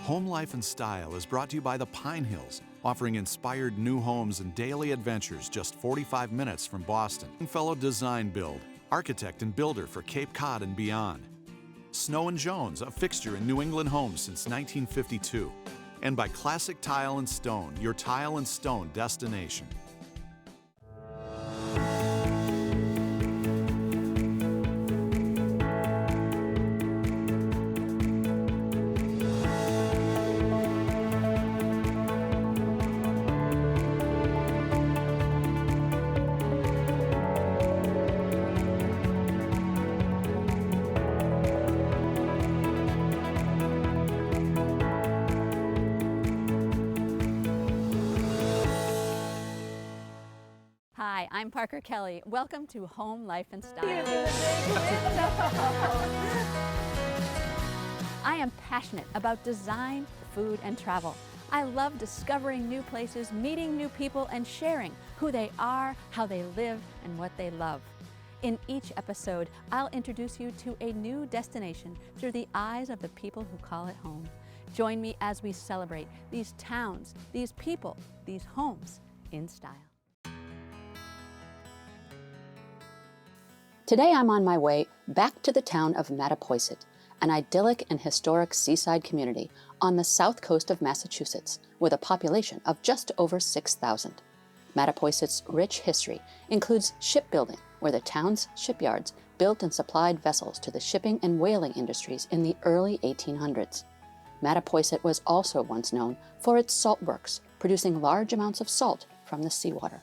Home Life and Style is brought to you by the Pine Hills, offering inspired new homes and daily adventures just 45 minutes from Boston. Fellow Design Build, architect and builder for Cape Cod and beyond. Snow & Jones, a fixture in New England homes since 1952. And by Classic Tile and Stone, your tile and stone destination. Hi, I'm Parker Kelley. Welcome to Home Life and Style. I am passionate about design, food, and travel. I love discovering new places, meeting new people, and sharing who they are, how they live, and what they love. In each episode, I'll introduce you to a new destination through the eyes of the people who call it home. Join me as we celebrate these towns, these people, these homes in style. Today I'm on my way back to the town of Mattapoisett, an idyllic and historic seaside community on the south coast of Massachusetts with a population of just over 6,000. Mattapoisett's rich history includes shipbuilding, where the town's shipyards built and supplied vessels to the shipping and whaling industries in the early 1800s. Mattapoisett was also once known for its salt works, producing large amounts of salt from the seawater.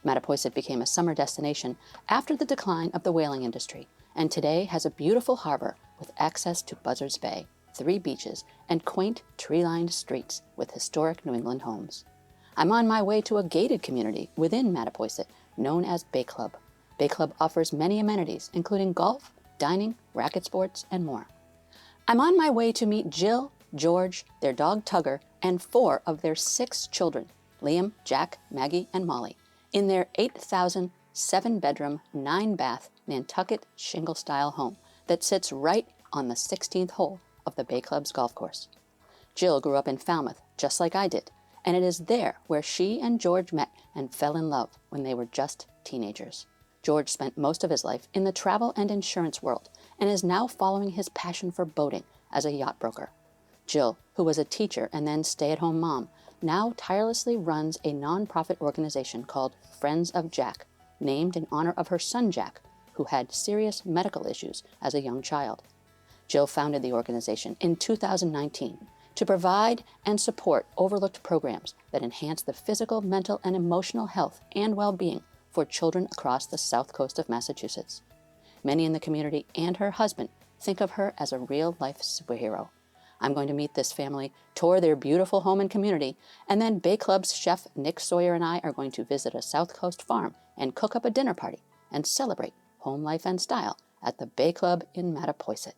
Mattapoisett became a summer destination after the decline of the whaling industry, and today has a beautiful harbor with access to Buzzards Bay, 3 beaches, and quaint tree-lined streets with historic New England homes. I'm on my way to a gated community within Mattapoisett known as Bay Club. Bay Club offers many amenities, including golf, dining, racket sports, and more. I'm on my way to meet Jill, George, their dog Tugger, and 4 of their 6 children, Liam, Jack, Maggie, and Molly, in their 8,000, 7-bedroom, 9-bath Nantucket shingle-style home that sits right on the 16th hole of the Bay Club's golf course. Jill grew up in Falmouth, just like I did, and it is there where she and George met and fell in love when they were just teenagers. George spent most of his life in the travel and insurance world and is now following his passion for boating as a yacht broker. Jill, who was a teacher and then stay-at-home mom, now tirelessly runs a non-profit organization called Friends of Jack, named in honor of her son Jack, who had serious medical issues as a young child. Jill founded the organization in 2019 to provide and support overlooked programs that enhance the physical, mental, and emotional health and well-being for children across the south coast of Massachusetts. Many in the community and her husband think of her as a real-life superhero. I'm going to meet this family, tour their beautiful home and community, and then Bay Club's chef Nick Sawyer and I are going to visit a South Coast farm and cook up a dinner party and celebrate home life and style at the Bay Club in Mattapoisett.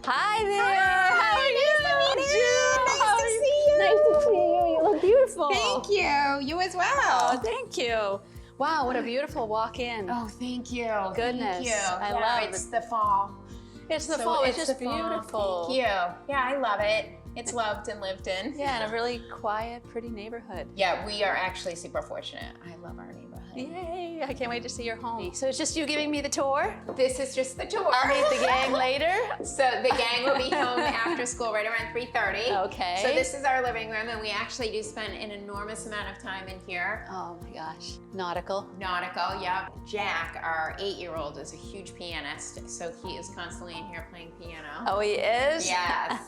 Hi there! How are you? Nice to see you. Nice to see you. You look beautiful. Thank you. You as well. Oh, thank you. Wow, what a beautiful walk-in. Oh, thank you. Goodness. Thank you. I yeah, love it's the fall. It's the fall. It's just the fall. beautiful. Thank you. Yeah, I love it. It's loved and lived in. Yeah, and a really quiet, pretty neighborhood. Yeah, we are actually super fortunate. I love our neighborhood. Yay! I can't wait to see your home. So it's just you giving me the tour? This is just the tour. I'll meet the gang later. So the gang will be home after school right around 3:30. Okay. So this is our living room, and we actually do spend an enormous amount of time in here. Oh my gosh. Nautical. Nautical, yeah. Jack, our 8-year-old, is a huge pianist, so he is constantly in here playing piano. Oh, he is? Yes.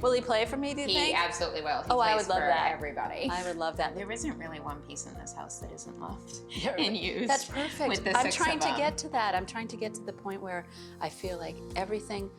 Will he play for me, do you think? He absolutely will. He Oh, I plays would love for that. everybody. I would love that. There isn't really one piece in this house that isn't left and used. That's perfect. With the I'm 6 trying of to them. get to that. I'm trying to get to the point where I feel like everything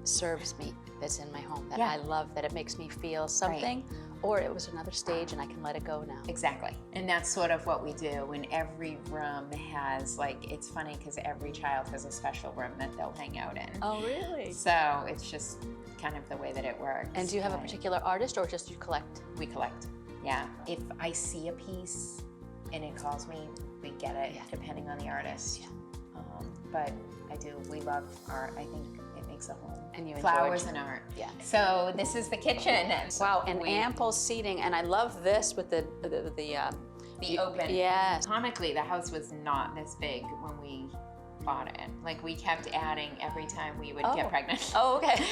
serves me that's in my home, that I love, that it makes me feel something, or it was another stage and I can let it go now. Exactly. And that's sort of what we do. And every room has, like, it's funny because every child has a special room that they'll hang out in. Oh, really? So it's just kind of the way that it works. And do you have a particular artist or just you collect? We collect, yeah. If I see a piece and it calls me, we get it, depending on the artist. Yeah. But I do, we love art. I think it makes makes a home. And you Flowers enjoyed. and art. Yeah. So this is the kitchen. Wow, and ample seating, and I love this with the open. Yes. Comically, the house was not this big when we bought it. Like, we kept adding every time we would get pregnant. Oh, okay.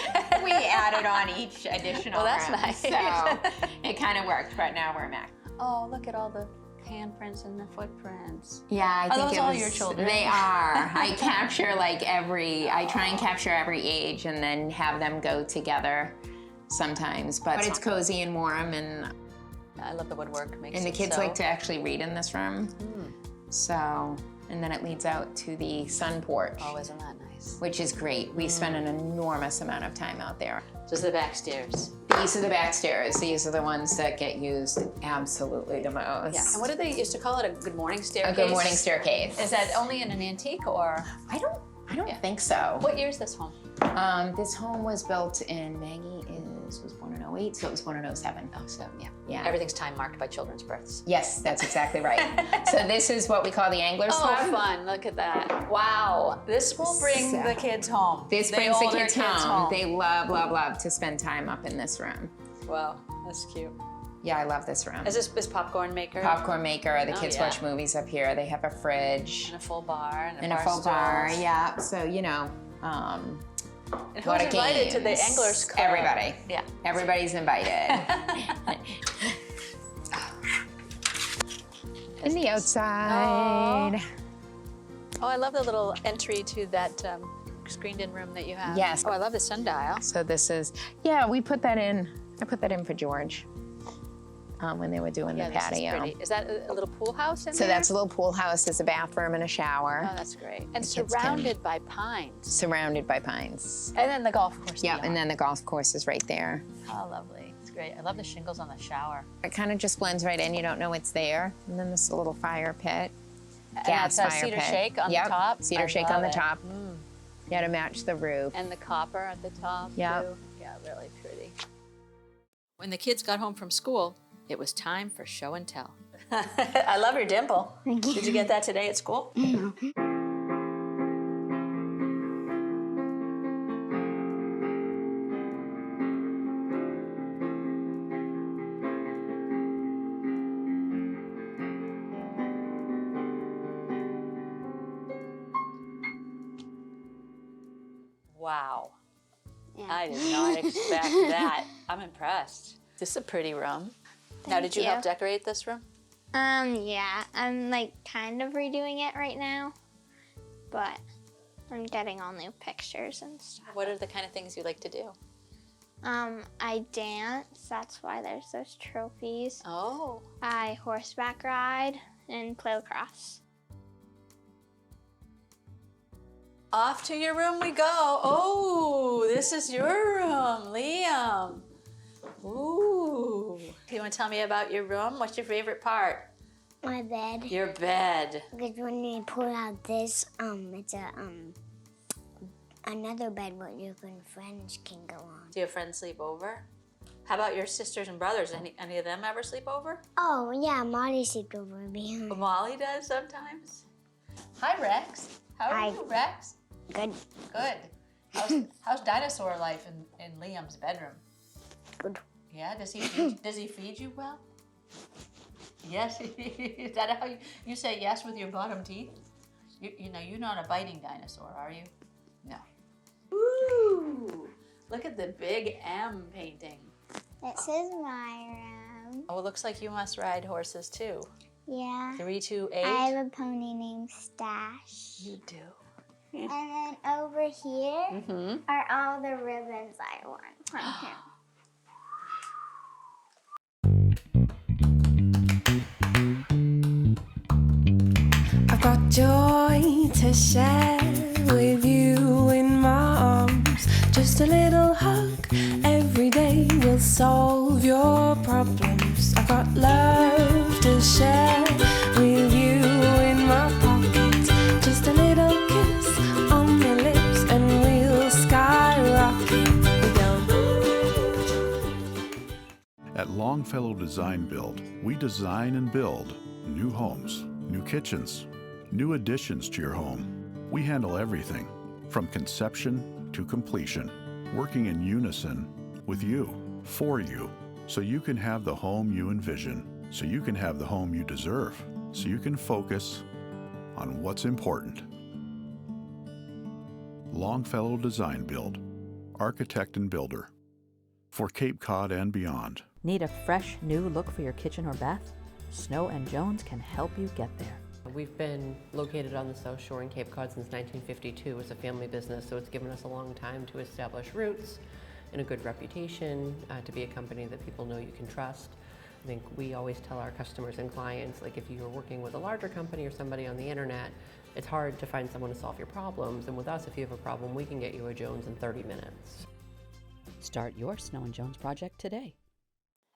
We added on each additional Well, that's room. nice. So it kind of worked, but now we're back. Oh, look at all the handprints and the footprints. Yeah, I think those all your children? They are. I capture I try and capture every age and then have them go together sometimes. But it's cozy and warm, and I love the woodwork. the kids like to actually read in this room. So, and then it leads out to the sun porch. Oh, isn't that nice? Which is great. We spend an enormous amount of time out there. Just the back stairs. These are the back stairs. These are the ones that get used absolutely the most. Yeah. And what did they used to call it? A good morning staircase? A good morning staircase. Is that only in an antique, or? I don't think so. What year is this home? This home was built in, Maggie was born in 08, so it was born in 07. Oh, so yeah. Yeah. Everything's time marked by children's births. Yes, that's exactly right. So this is what we call the angler's Oh, home. fun. Look at that. Wow. This will bring the kids home. This brings the kids home. They love, love, love to spend time up in this room. Wow, that's cute. Yeah, I love this room. Is this popcorn maker? Popcorn maker. The kids yeah. watch movies up here. They have a fridge. And a full bar. And a full bar, yeah. So, you know, and who's what a invited to the games. Anglers Club? Everybody. Yeah. Everybody's invited. In the outside. Oh, I love the little entry to that screened-in room that you have. Yes. Oh, I love the sundial. So this is, yeah, we put that in. I put that in for George when they were doing the patio. This is pretty. Is that a little pool house in there? So that's a little pool house. There's a bathroom and a shower. Oh, that's great. And The kids surrounded by pines. Surrounded by pines. And then the golf course. Yeah, beyond. and then the golf course is right there. Oh, lovely. It's great. I love the shingles on the shower. It kind of just blends right in. You don't know it's there. And then this little fire pit. And Gas that's a fire cedar pit. shake on the top. Cedar I shake on love the it. top. Yeah, to match the roof. And the copper at the top, Yep. too. Yeah, really pretty. When the kids got home from school, it was time for show and tell. I love your dimple. Did you get that today at school? No. Wow. Yeah. I did not expect that. I'm impressed. This is a pretty room. Now, did you help decorate this room? Yeah, I'm like kind of redoing it right now, but I'm getting all new pictures and stuff. What are the kind of things you like to do? I dance, that's why there's those trophies. Oh. I horseback ride and play lacrosse. Off to your room we go. Oh, this is your room, Liam. Ooh. You want to tell me about your room? What's your favorite part? My bed. Your bed. Because when you pull out this, it's a another bed where your friends can go on. Do your friends sleep over? How about your sisters and brothers? Any of them ever sleep over? Oh yeah, Molly slept over behind. Molly does sometimes. Hi, Rex. How are Hi. you, Rex? Good. Good. How's dinosaur life in Liam's bedroom? Good. Yeah, does he feed you well? Yes. Is that how you say yes with your bottom teeth? You know, you're not a biting dinosaur, are you? No. Ooh, look at the big M painting. This is my room. Oh, it looks like you must ride horses too. Yeah. 3, 2, 8. I have a pony named Stash. You do. And then over here are all the ribbons I won from him. I've got joy to share with you in my arms. Just a little hug every day will solve your problems. I've got love to share with you in my pocket. Just a little kiss on the lips and we'll skyrocket. We go. At Longfellow Design Build, we design and build new homes, new kitchens, new additions to your home. We handle everything from conception to completion, working in unison with you, for you, so you can have the home you envision, so you can have the home you deserve, so you can focus on what's important. Longfellow Design Build, architect and builder, for Cape Cod and beyond. Need a fresh, new look for your kitchen or bath? Snow & Jones can help you get there. We've been located on the South Shore in Cape Cod since 1952 as a family business, so it's given us a long time to establish roots and a good reputation, to be a company that people know you can trust. I think we always tell our customers and clients, like if you're working with a larger company or somebody on the internet, it's hard to find someone to solve your problems, and with us, if you have a problem, we can get you a Jones in 30 minutes. Start your Snow & Jones project today.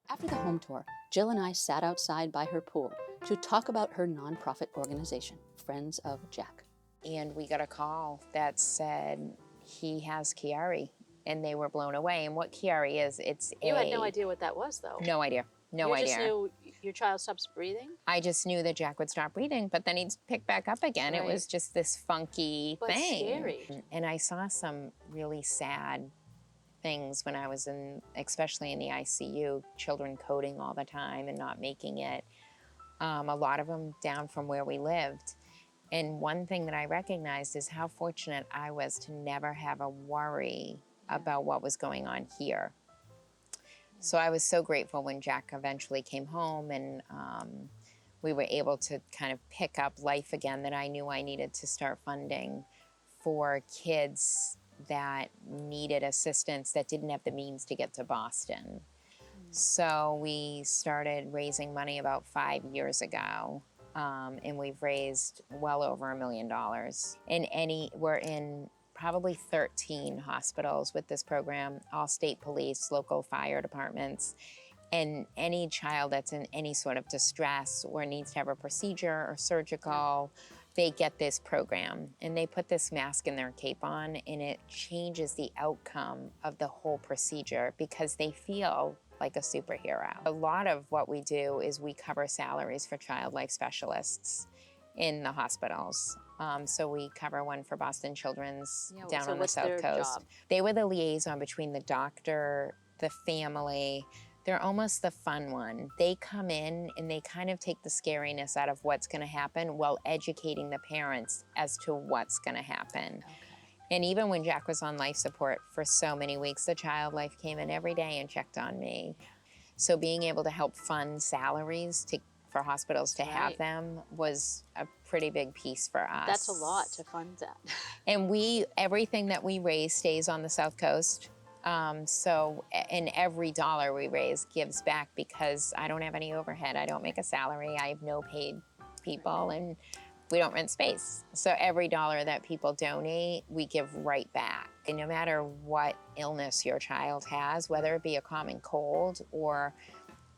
After the home tour, Jill and I sat outside by her pool to talk about her nonprofit organization, Friends of Jack. And we got a call that said he has Chiari, and they were blown away. And what Chiari is, You had no idea what that was, though. No idea. No idea. You just knew your child stops breathing? I just knew that Jack would stop breathing, but then he'd pick back up again. Right. It was just this funky thing. Scary. And I saw some really sad things when I was especially in the ICU, children coding all the time and not making it. A lot of them down from where we lived. And one thing that I recognized is how fortunate I was to never have a worry about what was going on here. So I was so grateful when Jack eventually came home and we were able to kind of pick up life again, that I knew I needed to start funding for kids that needed assistance that didn't have the means to get to Boston. So we started raising money about 5 years ago, and we've raised well over $1 million. We're in probably 13 hospitals with this program, all state police, local fire departments, and any child that's in any sort of distress or needs to have a procedure or surgical, they get this program. And they put this mask and their cape on, and it changes the outcome of the whole procedure because they feel like a superhero. A lot of what we do is we cover salaries for child life specialists in the hospitals. So we cover one for Boston Children's down on the South Coast. Job? They were the liaison between the doctor, the family. They're almost the fun one. They come in and they kind of take the scariness out of what's gonna happen while educating the parents as to what's gonna happen. Okay. And even when Jack was on life support for so many weeks, the Child Life came in every day and checked on me. So being able to help fund salaries for hospitals to have them was a pretty big piece for us. That's a lot to fund that. And everything that we raise stays on the South Coast. And every dollar we raise gives back because I don't have any overhead. I don't make a salary. I have no paid people, and we don't rent space. So every dollar that people donate, we give right back. And no matter what illness your child has, whether it be a common cold or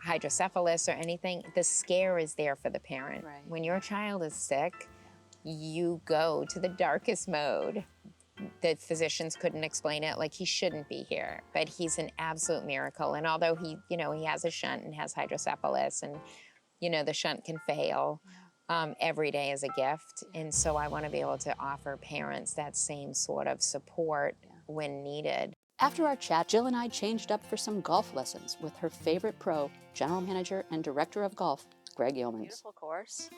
hydrocephalus or anything, the scare is there for the parent. Right. When your child is sick, you go to the darkest mode. The physicians couldn't explain it, like he shouldn't be here, but he's an absolute miracle. And although he has a shunt and has hydrocephalus, and the shunt can fail, every day is a gift. And so I want to be able to offer parents that same sort of support when needed. After our chat, Jill and I changed up for some golf lessons with her favorite pro, general manager and director of golf, Greg Yeomans. Beautiful course.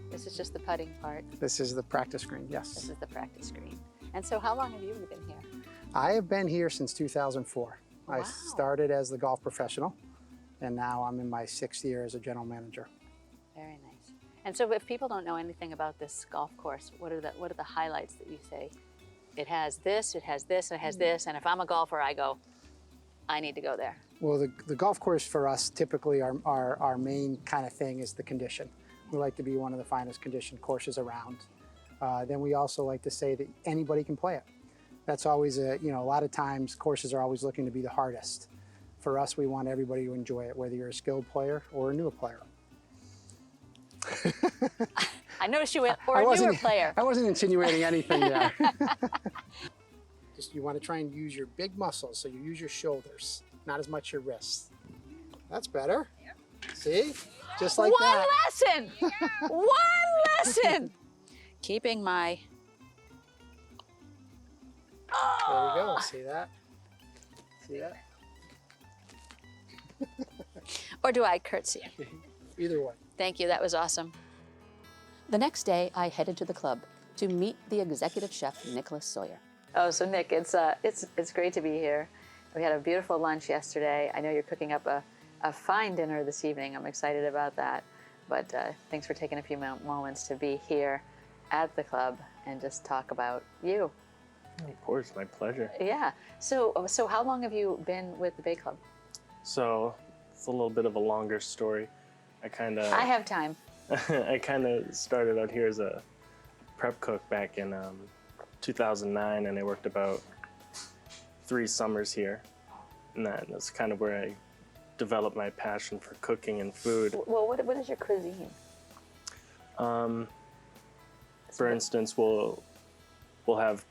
This is just the putting part. This is the practice green, yes. This is the practice green. And so how long have you been here? I have been here since 2004. Wow. I started as the golf professional, and now I'm in my 6th year as a general manager. Very nice. And so if people don't know anything about this golf course, what are the highlights that you say? It has this, it has this, it has this, and if I'm a golfer, I go, I need to go there. Well, the golf course for us, typically our main kind of thing is the condition. We like to be one of the finest conditioned courses around. Then we also like to say that anybody can play it. That's always a lot of times courses are always looking to be the hardest. For us, we want everybody to enjoy it, whether you're a skilled player or a newer player. I noticed you went, or a newer player. I wasn't insinuating anything there. You want to try and use your big muscles, so you use your shoulders, not as much your wrists. That's better. Yep. See? Just like that. One lesson! One lesson! Keeping my... There we go. See that? See that? Or do I curtsy? Either way. Thank you, that was awesome. The next day, I headed to the club to meet the executive chef, Nicholas Sawyer. Oh, so Nick, it's great to be here. We had a beautiful lunch yesterday. I know you're cooking up a fine dinner this evening. I'm excited about that. But thanks for taking a few moments to be here at the club and just talk about you. Of course, my pleasure. Yeah. So how long have you been with the Bay Club? So it's a little bit of a longer story. I have time. I kind of started out here as a prep cook back in 2009, and I worked about 3 summers here. And that's kind of where I developed my passion for cooking and food. Well, what is your cuisine? For instance, we'll have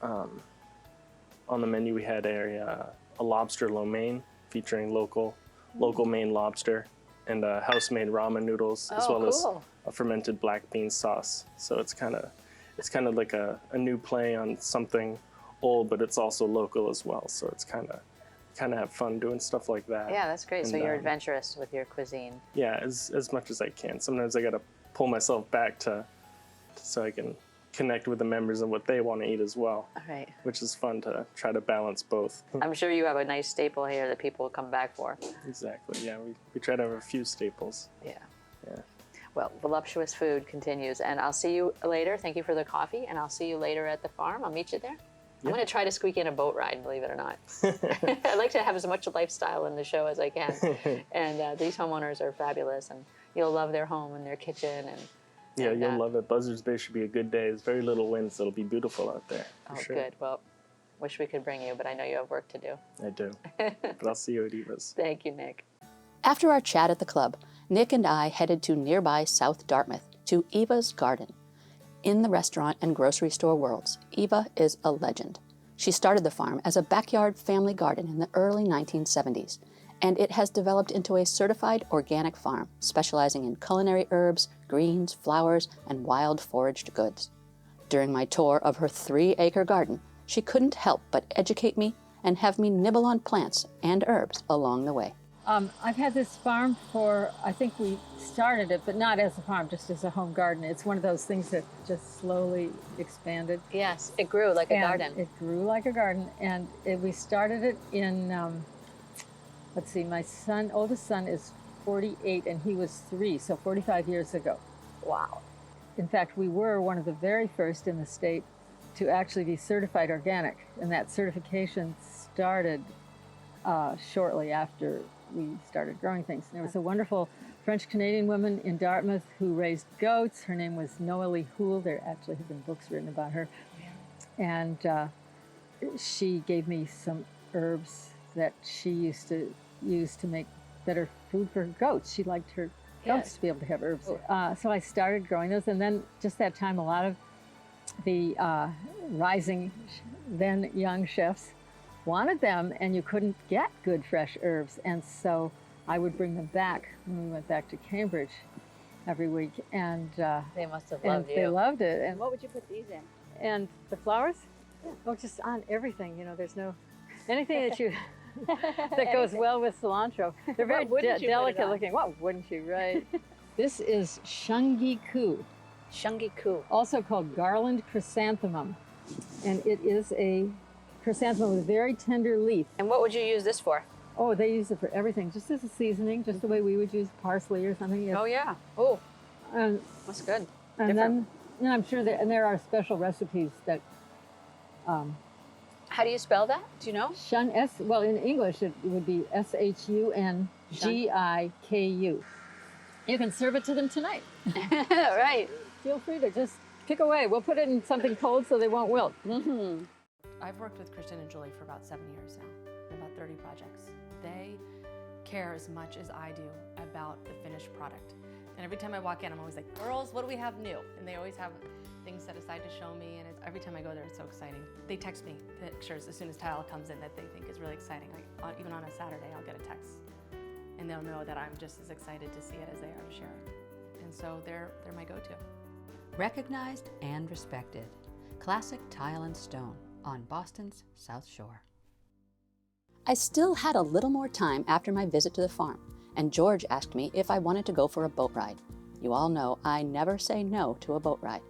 on the menu we had a lobster lo mein featuring local Maine lobster, and house-made ramen noodles, as well as a fermented black bean sauce. So it's kind of like a new play on something old, but it's also local as well. So it's kind of have fun doing stuff like that. Yeah, that's great. And, so you're adventurous with your cuisine. Yeah, as much as I can. Sometimes I got to pull myself back so I can connect with the members and what they want to eat as well. All right. Which is fun to try to balance both. I'm sure you have a nice staple here that people will come back for. Exactly. Yeah, we try to have a few staples. Yeah. Yeah. Well, voluptuous food continues, and I'll see you later. Thank you for the coffee, and I'll see you later at the farm. I'll meet you there. I'm going to try to squeak in a boat ride, believe it or not. I like to have as much lifestyle in the show as I can. And these homeowners are fabulous, and you'll love their home and their kitchen. Yeah, you'll love it. Buzzards Bay should be a good day. There's very little wind, so it'll be beautiful out there. Oh, sure. Good. Well, wish we could bring you, but I know you have work to do. I do. But I'll see you at Eva's. Thank you, Nick. After our chat at the club, Nick and I headed to nearby South Dartmouth to Eva's Garden. In the restaurant and grocery store worlds, Eva is a legend. She started the farm as a backyard family garden in the early 1970s, and it has developed into a certified organic farm, specializing in culinary herbs, greens, flowers, and wild foraged goods. During my tour of her 3-acre garden, she couldn't help but educate me and have me nibble on plants and herbs along the way. I've had this farm for, I think we started it, but not as a farm, just as a home garden. It's one of those things that just slowly expanded. Yes, it grew like a garden. It grew like a garden, and we started it in, let's see, my oldest son is 48 and he was 3, so 45 years ago. Wow. In fact, we were one of the very first in the state to actually be certified organic, and that certification started shortly after we started growing things. And there was a wonderful French-Canadian woman in Dartmouth who raised goats. Her name was Noélie Houle. There actually have been books written about her. And she gave me some herbs that she used to use to make better food for her goats. She liked her goats to be able to have herbs. So I started growing those, and then just that time, a lot of the rising, then young chefs wanted them, and you couldn't get good fresh herbs, and so I would bring them back when we went back to Cambridge every week, and they must have loved you. They loved it. And what would you put these in? And the flowers? Yeah. Oh, just on everything. You know, there's no anything that you that goes well with cilantro. They're very delicate looking. What wouldn't you, right? This is shungi ku. Shungi ku. Also called garland chrysanthemum, and it is a chrysanthemum with a very tender leaf. And what would you use this for? Oh, they use it for everything, just as a seasoning, just the way we would use parsley or something. Oh, yeah. Oh, that's good. And then I'm sure there are special recipes that... How do you spell that? Do you know? Well, in English, it would be Shungiku. You can serve it to them tonight. Right. Feel free to just pick away. We'll put it in something cold so they won't wilt. Mm-hmm. I've worked with Kristen and Julie for about 7 years now, about 30 projects. They care as much as I do about the finished product. And every time I walk in, I'm always like, girls, what do we have new? And they always have things set aside to show me, and every time I go there, it's so exciting. They text me pictures as soon as tile comes in that they think is really exciting. Like, even on a Saturday, I'll get a text, and they'll know that I'm just as excited to see it as they are to share it. And so they're my go-to. Recognized and respected. Classic tile and stone. on Boston's South Shore. I still had a little more time after my visit to the farm, and George asked me if I wanted to go for a boat ride. You all know I never say no to a boat ride.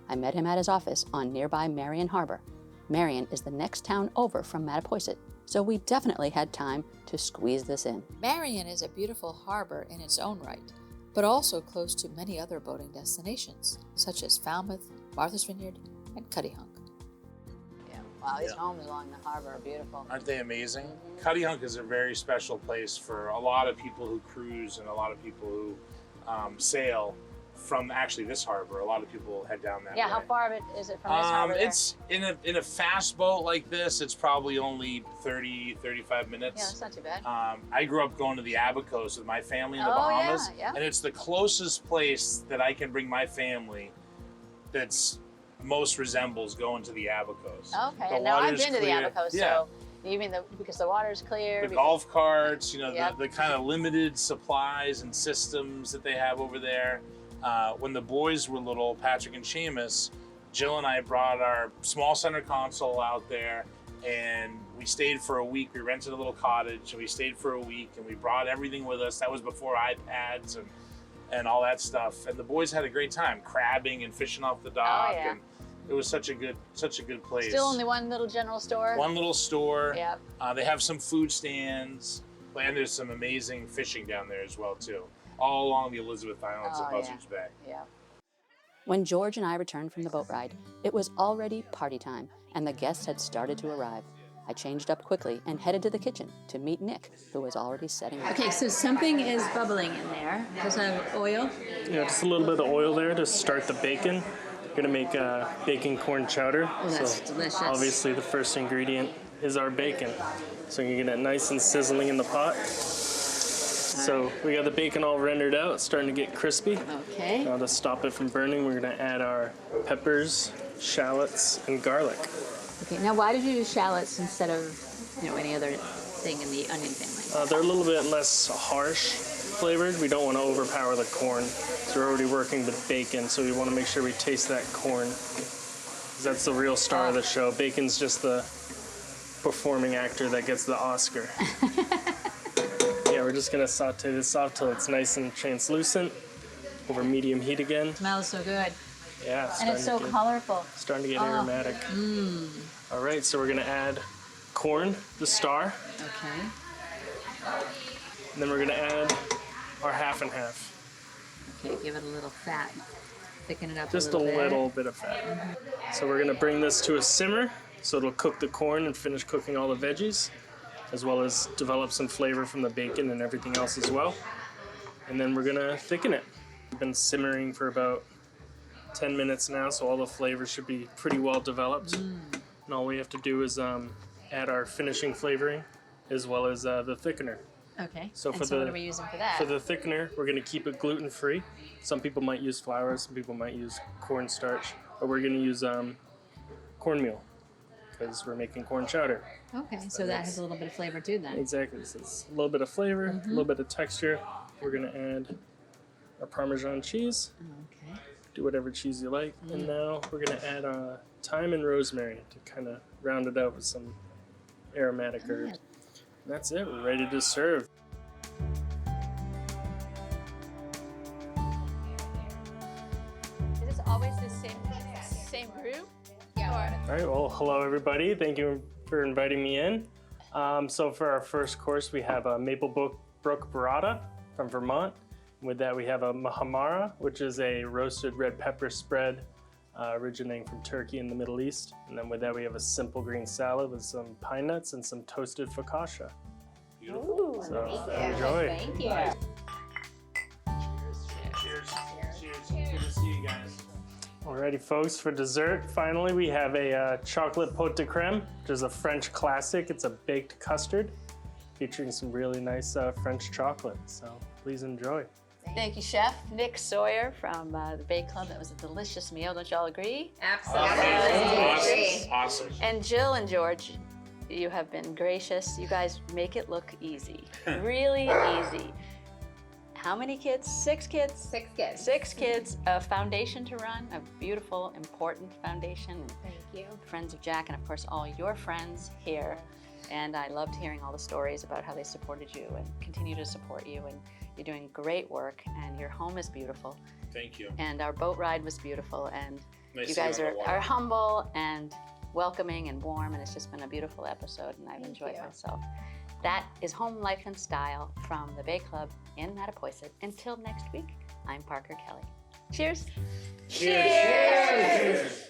I met him at his office on nearby Marion Harbor. Marion is the next town over from Mattapoisett, so we definitely had time to squeeze this in. Marion is a beautiful harbor in its own right, but also close to many other boating destinations, such as Falmouth, Martha's Vineyard, and Cuttyhunk. Wow, these homes along the harbor are beautiful. Aren't they amazing? Cuttyhunk is a very special place for a lot of people who cruise and a lot of people who sail from actually this harbor. A lot of people head down that way. How far of it is it from this harbor there? It's in a fast boat like this, it's probably only 30-35 minutes. Yeah, that's not too bad. I grew up going to the Abacos with my family in the Bahamas, yeah. and it's the closest place that I can bring my family that's most resembles going to the Abacos. Okay, and now I've been to the Abacos, yeah. so you mean because the water's clear? The golf carts, you know, the kind of limited supplies and systems that they have over there. When the boys were little, Patrick and Seamus, Jill and I brought our small center console out there, and we stayed for a week. We rented a little cottage, and we stayed for a week, and we brought everything with us. That was before iPads and all that stuff. And the boys had a great time crabbing and fishing off the dock. And it was such a good place. Still only one little general store? One little store. Yep. They have some food stands, and there's some amazing fishing down there as well too, all along the Elizabeth Islands of Buzzards Bay. Yeah. When George and I returned from the boat ride, it was already party time, and the guests had started to arrive. I changed up quickly and headed to the kitchen to meet Nick, who was already setting up. Okay, so something is bubbling in there. Does it have oil? Yeah, just a little bit of oil there to start the bacon. We're gonna make bacon corn chowder. Oh, that's delicious. Obviously the first ingredient is our bacon. So you get it nice and sizzling in the pot. So we got the bacon all rendered out, it's starting to get crispy. Okay. Now to stop it from burning, we're gonna add our peppers, shallots, and garlic. Okay, now why did you do shallots instead of, any other thing in the onion family? They're a little bit less harsh flavored. We don't want to overpower the corn. So we're already working with bacon, so we want to make sure we taste that corn. 'Cause that's the real star of the show. Bacon's just the performing actor that gets the Oscar. Yeah, we're just gonna saute this off till it's nice and translucent over medium heat again. It smells so good. Yeah, and it's so colorful. Starting to get aromatic. All right, so we're gonna add corn, the star. Okay. And then we're gonna add our half and half. Okay, give it a little fat. Thicken it up Just a little bit of fat. So we're gonna bring this to a simmer, so it'll cook the corn and finish cooking all the veggies, as well as develop some flavor from the bacon and everything else as well. And then we're gonna thicken it. We've been simmering for about 10 minutes now, so all the flavors should be pretty well developed. And all we have to do is add our finishing flavoring, as well as the thickener. Okay. So what are we using for that? For the thickener, we're gonna keep it gluten-free. Some people might use flour, some people might use cornstarch, but we're gonna use cornmeal, because we're making corn chowder. Okay, so that has a little bit of flavor too then. Exactly, so it's a little bit of flavor, a little bit of texture. We're gonna add our Parmesan cheese. Okay. Do whatever cheese you like. And now we're gonna add thyme and rosemary to kind of round it out with some aromatic herbs. And that's it, we're ready to serve. Is this always the same group? Yeah. All right, well, hello everybody. Thank you for inviting me in. So for our first course, we have a Maple Brook Burrata from Vermont. With that, we have a Mahamara, which is a roasted red pepper spread originating from Turkey in the Middle East. And then with that, we have a simple green salad with some pine nuts and some toasted focaccia. Beautiful. Ooh, so thank enjoy. Thank you. Cheers. Cheers. Good to see you guys. Alrighty, folks, for dessert, finally, we have a chocolate pot de crème, which is a French classic. It's a baked custard featuring some really nice French chocolate. So please enjoy. Thank you, Chef Nick Sawyer from the Bay Club. That was a delicious meal. Don't y'all agree? Absolutely. Awesome. And Jill and George, you have been gracious. You guys make it look easy. Really easy. how many kids? 6 kids? 6 kids. 6 kids, a foundation to run, a beautiful, important foundation. And Thank you. Friends of Jack, and of course all your friends here. And I loved hearing all the stories about how they supported you and continue to support you. And you're doing great work, and your home is beautiful. Thank you. And our boat ride was beautiful, and Nice you to see guys you on the are water. humble and welcoming and warm, and it's just been a beautiful episode, and I've enjoyed myself. That is Home Life and Style from the Bay Club in Mattapoisett. Until next week, I'm Parker Kelley. Cheers. Cheers. Cheers.